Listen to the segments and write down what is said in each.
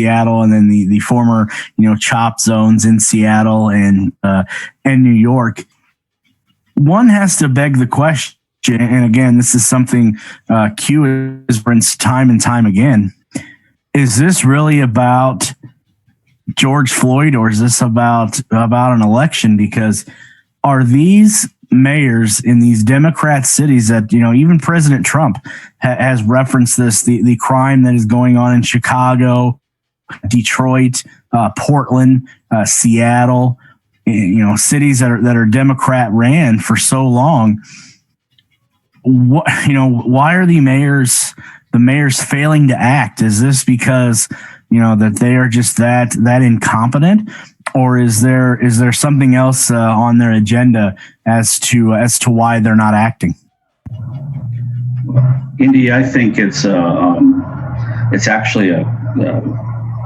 Seattle, and then the former CHOP zones in Seattle and New York. One has to beg the question, and again, this is something Q has referenced time and time again. Is this really about George Floyd, or is this about an election? Because are these mayors in these Democrat cities that, even President Trump has referenced this, the crime that is going on in Chicago, Detroit, Portland, Seattle, cities that are Democrat ran for so long. Why are the mayors failing to act? Is this because that they are just that incompetent, or is there something else on their agenda as to why they're not acting? Indy, I think it's actually a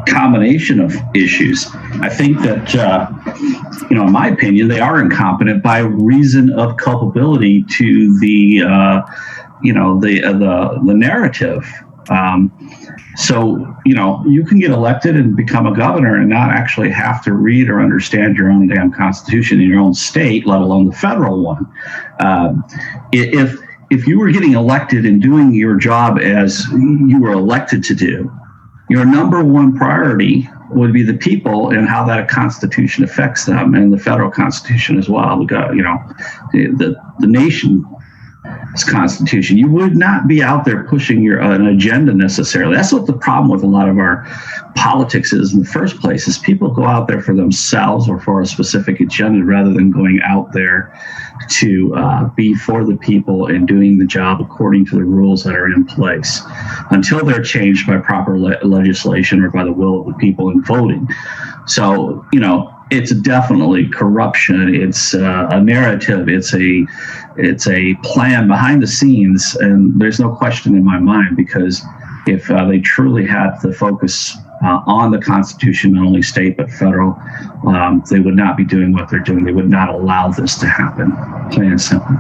combination of issues. I think that in my opinion, they are incompetent by reason of culpability to the narrative. So you can get elected and become a governor and not actually have to read or understand your own damn constitution in your own state, let alone the federal one. If you were getting elected and doing your job as you were elected to do, your number one priority would be the people and how that constitution affects them, and the federal constitution as well. The nation's constitution. You would not be out there pushing an agenda necessarily. That's what the problem with a lot of our politics is in the first place, is people go out there for themselves or for a specific agenda rather than going out there to be for the people and doing the job according to the rules that are in place until they're changed by proper legislation or by the will of the people in voting. So, it's definitely corruption. It's a narrative. It's a plan behind the scenes, and there's no question in my mind, because if they truly had the focus on the Constitution, not only state but federal, they would not be doing what they're doing. They would not allow this to happen. Plain and simple.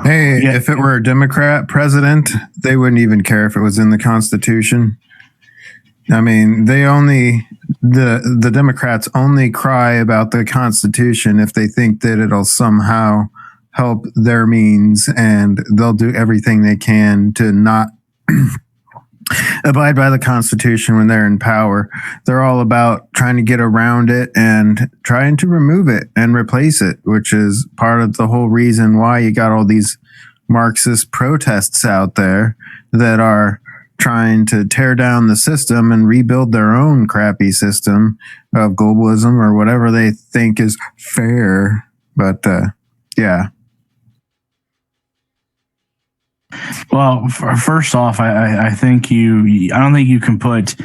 Hey, if it were a Democrat president, they wouldn't even care if it was in the Constitution. I mean, the Democrats only cry about the Constitution if they think that it'll somehow help their means, and they'll do everything they can to not abide by the Constitution when they're in power. They're all about trying to get around it and trying to remove it and replace it, which is part of the whole reason why you got all these Marxist protests out there that are trying to tear down the system and rebuild their own crappy system of globalism or whatever they think is fair. But yeah. Well, first off, I think I don't think you can put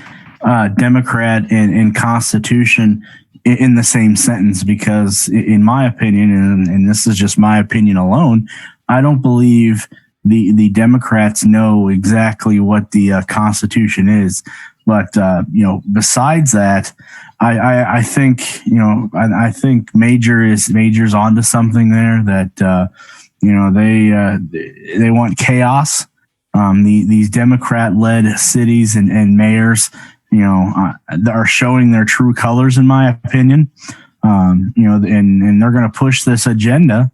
Democrat and Constitution in the same sentence, because in my opinion, and this is just my opinion alone, I don't believe the Democrats know exactly what the Constitution is. But besides that, I think I think Major's onto something there, that they want chaos. These Democrat-led cities and mayors, are showing their true colors, in my opinion. And they're going to push this agenda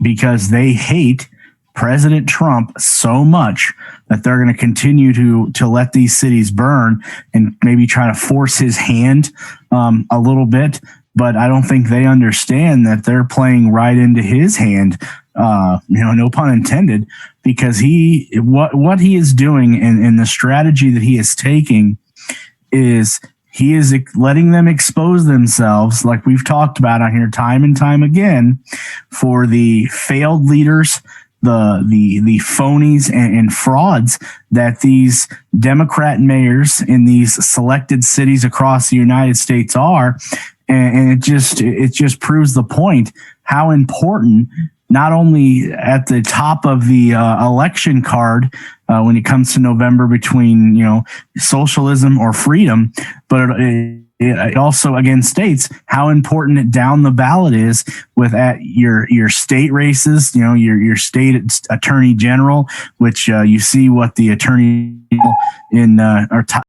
because they hate President Trump so much that they're going to continue to let these cities burn and maybe try to force his hand a little bit. But I don't think they understand that they're playing right into his hand, no pun intended, because what he is doing and the strategy that he is taking is he is letting them expose themselves, like we've talked about on here time and time again, for the failed leaders, the phonies and frauds that these Democrat mayors in these selected cities across the United States are. And it just proves the point how important, not only at the top of the election card when it comes to November, between socialism or freedom, but it also again states how important down the ballot is with at your state races, your state attorney general, which you see what the attorney in our top